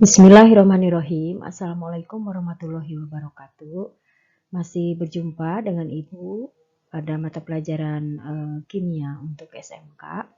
Bismillahirrahmanirrahim. Assalamualaikum warahmatullahi wabarakatuh. Masih berjumpa dengan Ibu pada mata pelajaran kimia untuk SMK.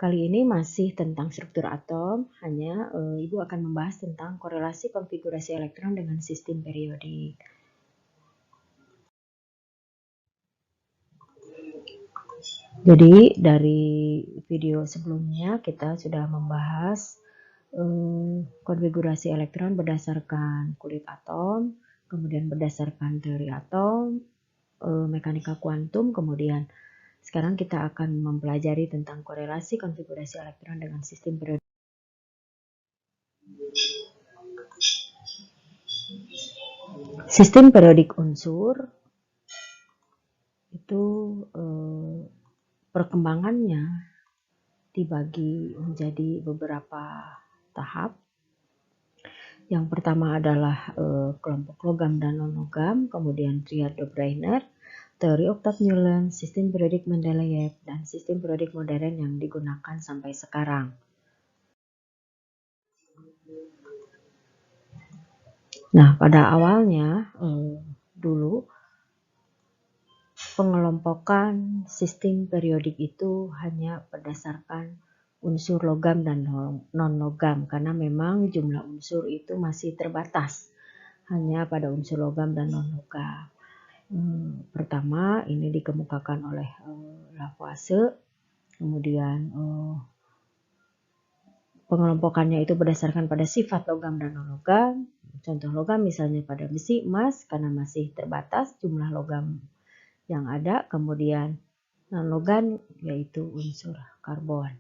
Kali ini masih tentang struktur atom, hanya Ibu akan membahas tentang korelasi konfigurasi elektron dengan sistem periodik. Jadi dari video sebelumnya kita sudah membahas konfigurasi elektron berdasarkan kulit atom, kemudian berdasarkan teori atom, mekanika kuantum, kemudian sekarang kita akan mempelajari tentang korelasi konfigurasi elektron dengan sistem periodik. Sistem periodik unsur itu perkembangannya dibagi menjadi beberapa tahap. Yang pertama adalah kelompok logam dan non-logam, kemudian triad Dobereiner, teori Octave-Newland, sistem periodik Mendeleev, dan sistem periodik modern yang digunakan sampai sekarang. Nah, pada awalnya dulu pengelompokan sistem periodik itu hanya berdasarkan unsur logam dan non-logam karena memang jumlah unsur itu masih terbatas hanya pada unsur logam dan non-logam. Pertama ini dikemukakan oleh Lavoisier, kemudian pengelompokannya itu berdasarkan pada sifat logam dan non-logam. Contoh logam misalnya pada besi, emas karena masih terbatas jumlah logam yang ada, kemudian non-logam yaitu unsur karbon.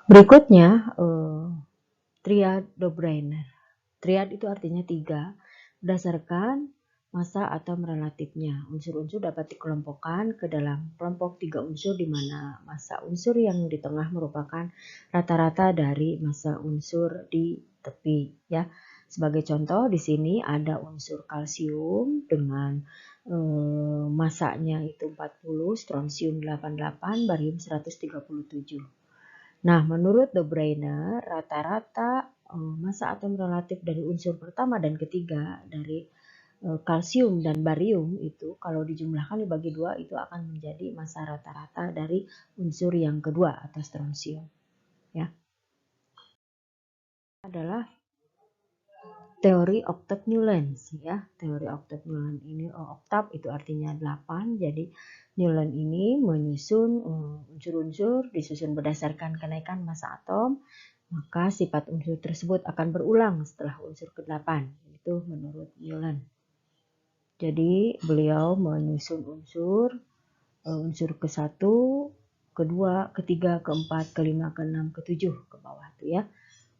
Berikutnya triad Dobereiner. Triad itu artinya 3, berdasarkan massa atom relatifnya. Unsur-unsur dapat dikelompokkan ke dalam kelompok 3 unsur di mana massa unsur yang di tengah merupakan rata-rata dari massa unsur di tepi, ya. Sebagai contoh di sini ada unsur kalsium dengan massanya itu 40, strontium 88, barium 137. Nah, menurut Dobereiner, rata-rata massa atom relatif dari unsur pertama dan ketiga dari kalsium dan barium itu kalau dijumlahkan dibagi 2 itu akan menjadi massa rata-rata dari unsur yang kedua atau strontium. Ya. Adalah teori Octave-Newland, ya. Teori Octave-Newland ini oktav itu artinya 8, jadi Newland ini menyusun unsur-unsur disusun berdasarkan kenaikan massa atom, maka sifat unsur tersebut akan berulang setelah unsur ke-8. Itu menurut Newland. Jadi beliau menyusun unsur ke-1, ke-2, ke-3, ke-4, ke-5, ke-6, ke-7 ke bawah tuh ya.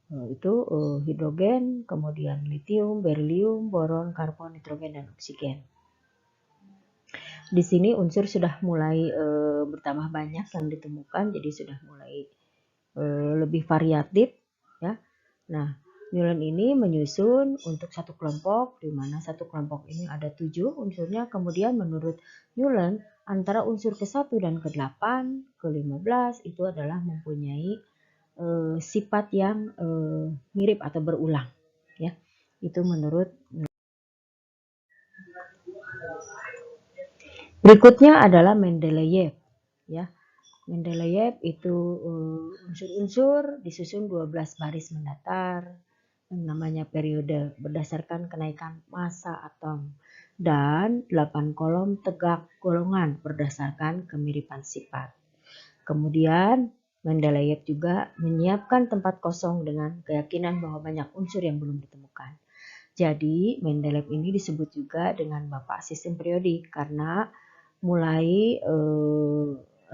Itu hidrogen, kemudian litium, berilium, boron, karbon, nitrogen, dan oksigen. Di sini unsur sudah mulai bertambah banyak yang ditemukan, jadi sudah mulai lebih variatif, ya. Nah, Newland ini menyusun untuk satu kelompok, di mana satu kelompok ini ada 7 unsurnya. Kemudian menurut Newland, antara unsur ke-1 dan ke-8, ke-15 itu adalah mempunyai sifat yang mirip atau berulang, ya. Itu menurut. Berikutnya adalah Mendeleev, ya. Mendeleev itu unsur-unsur disusun 12 baris mendatar yang namanya periode berdasarkan kenaikan massa atom dan 8 kolom tegak golongan berdasarkan kemiripan sifat. Kemudian Mendeleev juga menyiapkan tempat kosong dengan keyakinan bahwa banyak unsur yang belum ditemukan. Jadi Mendeleev ini disebut juga dengan bapak sistem periodik karena mulai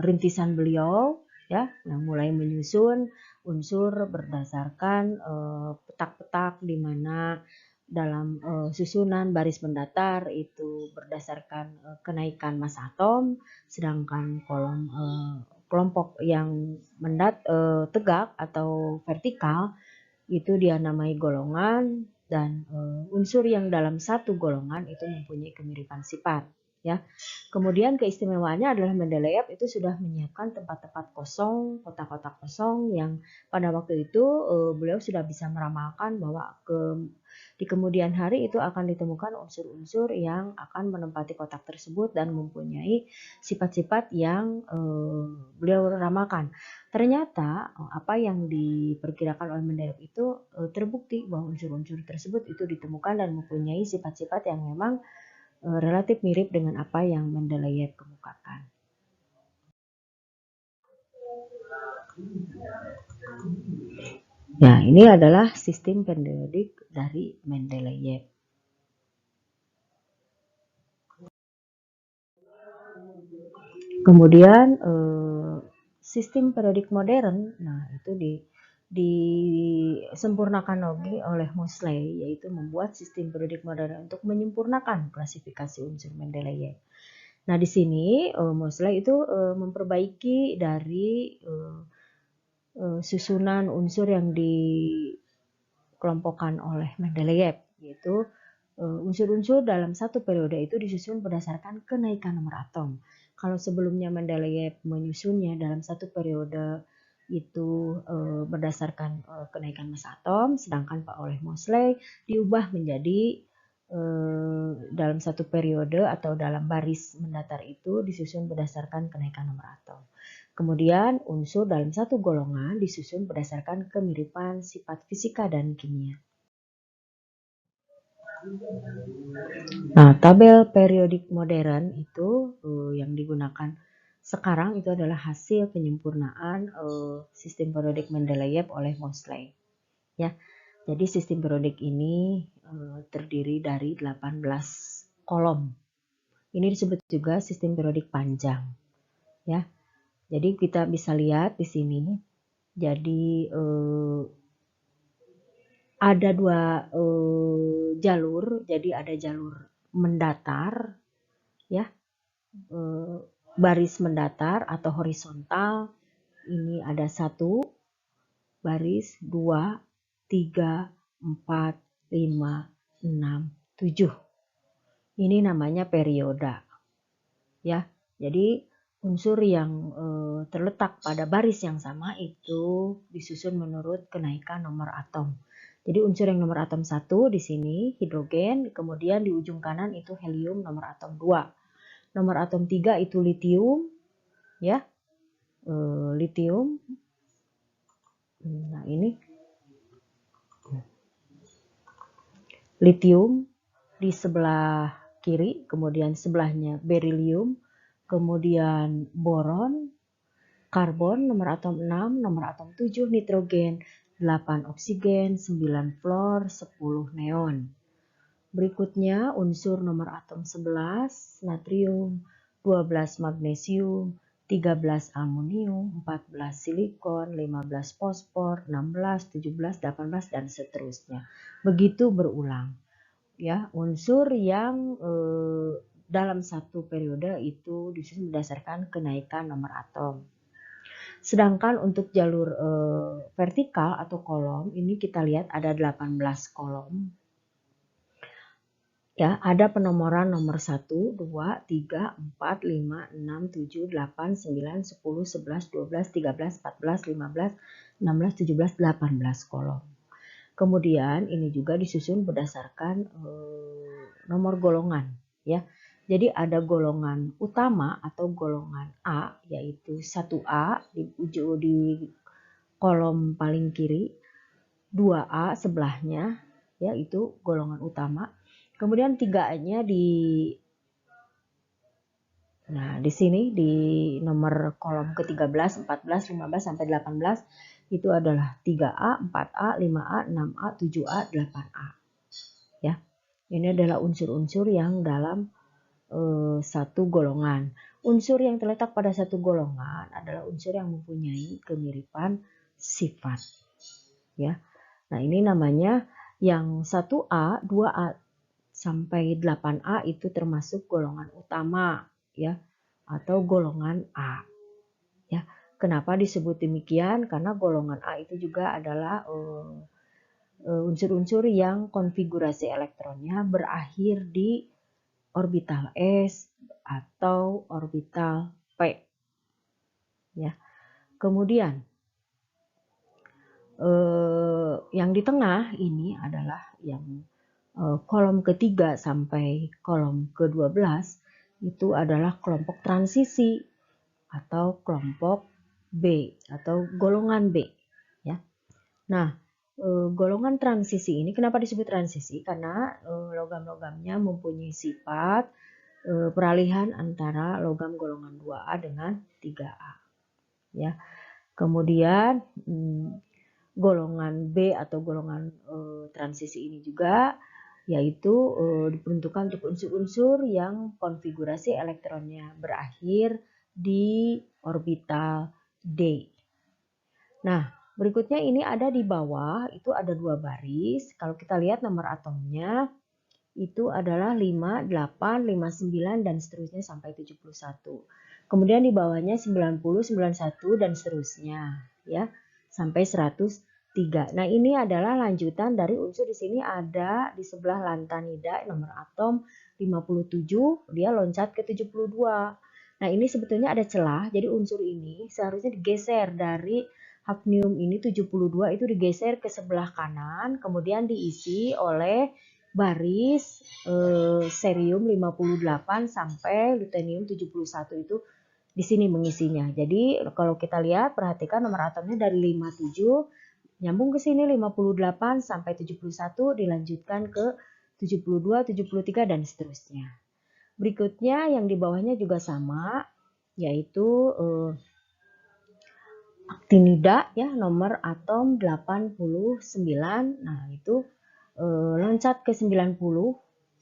rintisan beliau, ya, yang mulai menyusun unsur berdasarkan petak-petak di mana dalam susunan baris mendatar itu berdasarkan kenaikan massa atom, sedangkan kolom kelompok yang tegak atau vertikal itu dia namai golongan, dan unsur yang dalam satu golongan itu mempunyai kemiripan sifat. ya. Kemudian keistimewaannya adalah Mendeleev itu sudah menyiapkan tempat-tempat kosong, kotak-kotak kosong yang pada waktu itu beliau sudah bisa meramalkan bahwa di kemudian hari itu akan ditemukan unsur-unsur yang akan menempati kotak tersebut dan mempunyai sifat-sifat yang beliau ramalkan. Ternyata apa yang diperkirakan oleh Mendeleev itu terbukti bahwa unsur-unsur tersebut itu ditemukan dan mempunyai sifat-sifat yang memang relatif mirip dengan apa yang Mendeleev kemukakan. Nah, ini adalah sistem periodik dari Mendeleev. Kemudian sistem periodik modern, nah itu disempurnakan lagi oleh Moseley, yaitu membuat sistem periodik modern untuk menyempurnakan klasifikasi unsur Mendeleev. Nah, di sini Moseley itu memperbaiki dari susunan unsur yang dikelompokkan oleh Mendeleev, yaitu unsur-unsur dalam satu periode itu disusun berdasarkan kenaikan nomor atom. Kalau sebelumnya Mendeleev menyusunnya dalam satu periode itu berdasarkan kenaikan massa atom, sedangkan oleh Moseley diubah menjadi dalam satu periode atau dalam baris mendatar itu disusun berdasarkan kenaikan nomor atom. Kemudian unsur dalam satu golongan disusun berdasarkan kemiripan sifat fisika dan kimia. Nah, tabel periodik modern itu yang digunakan sekarang itu adalah hasil penyempurnaan sistem periodik Mendeleev oleh Moseley. Ya, jadi sistem periodik ini terdiri dari 18 kolom. Ini disebut juga sistem periodik panjang. Ya, jadi kita bisa lihat di sini. Jadi ada dua jalur, jadi ada jalur mendatar, ya, baris mendatar atau horizontal. Ini ada 1 baris, 2, 3, 4, 5, 6, 7. Ini namanya perioda, ya. Jadi unsur yang terletak pada baris yang sama itu disusun menurut kenaikan nomor atom. Jadi unsur yang nomor atom 1 di sini hidrogen, kemudian di ujung kanan itu helium nomor atom 2. Nomor atom 3 itu litium, ya. Litium. Nah, ini litium di sebelah kiri, kemudian sebelahnya berilium, kemudian boron, karbon nomor atom 6, nomor atom 7 nitrogen, 8 oksigen, 9 fluor, 10 neon. Berikutnya unsur nomor atom 11 natrium, 12 magnesium, 13 amonium, 14 silikon, 15 fosfor, 16, 17, 18 dan seterusnya. Begitu berulang. Ya, unsur yang dalam satu periode itu disusun berdasarkan kenaikan nomor atom. Sedangkan untuk jalur vertikal atau kolom ini kita lihat ada 18 kolom. Ya, ada penomoran nomor 1, 2, 3, 4, 5, 6, 7, 8, 9, 10, 11, 12, 13, 14, 15, 16, 17, 18 kolom. Kemudian ini juga disusun berdasarkan nomor golongan, ya. Jadi ada golongan utama atau golongan A, yaitu 1A di kolom paling kiri, 2A sebelahnya, yaitu golongan utama. Kemudian 3-nya nah di sini di nomor kolom ke-13, 14, 15 sampai 18 itu adalah 3A, 4A, 5A, 6A, 7A, 8A. Ya. Ini adalah unsur-unsur yang dalam satu golongan. Unsur yang terletak pada satu golongan adalah unsur yang mempunyai kemiripan sifat. Ya. Nah, ini namanya yang 1A, 2A sampai 8A itu termasuk golongan utama, ya, atau golongan A. Ya. Kenapa disebut demikian? Karena golongan A itu juga adalah unsur-unsur yang konfigurasi elektronnya berakhir di orbital S, atau orbital p. Ya. Kemudian yang di tengah ini adalah yang kolom ketiga sampai kolom ke-12 itu adalah kelompok transisi atau kelompok B atau golongan B. Ya. Nah, golongan transisi ini kenapa disebut transisi? Karena logam-logamnya mempunyai sifat peralihan antara logam golongan 2A dengan 3A. Ya. Kemudian golongan B atau golongan transisi ini juga yaitu diperuntukkan untuk unsur-unsur yang konfigurasi elektronnya berakhir di orbital D. Nah, berikutnya ini ada di bawah, itu ada 2 baris. Kalau kita lihat nomor atomnya, itu adalah 5, 8, 59, dan seterusnya sampai 71. Kemudian di bawahnya 90, 91, dan seterusnya. Ya, sampai 103. Nah, ini adalah lanjutan dari unsur di sini ada di sebelah lantanida nomor atom 57, dia loncat ke 72. Nah, ini sebetulnya ada celah, jadi unsur ini seharusnya digeser dari hafnium ini 72 itu digeser ke sebelah kanan, kemudian diisi oleh baris cerium 58 sampai lutenium 71 itu di sini mengisinya. Jadi kalau kita lihat, perhatikan nomor atomnya dari 57 nyambung ke sini 58 sampai 71 dilanjutkan ke 72, 73 dan seterusnya. Berikutnya yang di bawahnya juga sama, yaitu aktinida ya, nomor atom 89. Nah, itu loncat ke 90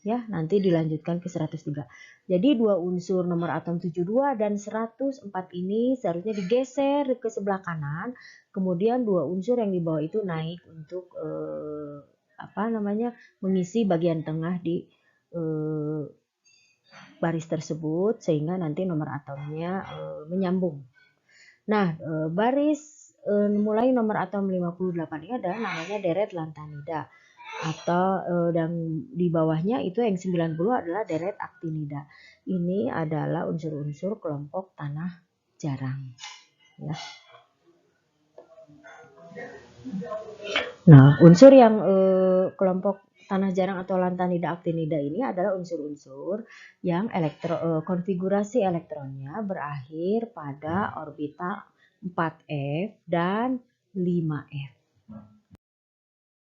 ya, nanti dilanjutkan ke 103. Jadi dua unsur nomor atom 72 dan 104 ini seharusnya digeser ke sebelah kanan, kemudian dua unsur yang di bawah itu naik untuk mengisi bagian tengah di baris tersebut sehingga nanti nomor atomnya menyambung. Nah, baris mulai nomor atom 58 ini adalah namanya deret lantanida, atau dan di bawahnya itu yang 90 adalah deret aktinida. Ini adalah unsur-unsur kelompok tanah jarang. Ya. Nah, unsur yang kelompok tanah jarang atau lantanida aktinida ini adalah unsur-unsur yang konfigurasi elektronnya berakhir pada orbital 4F dan 5F.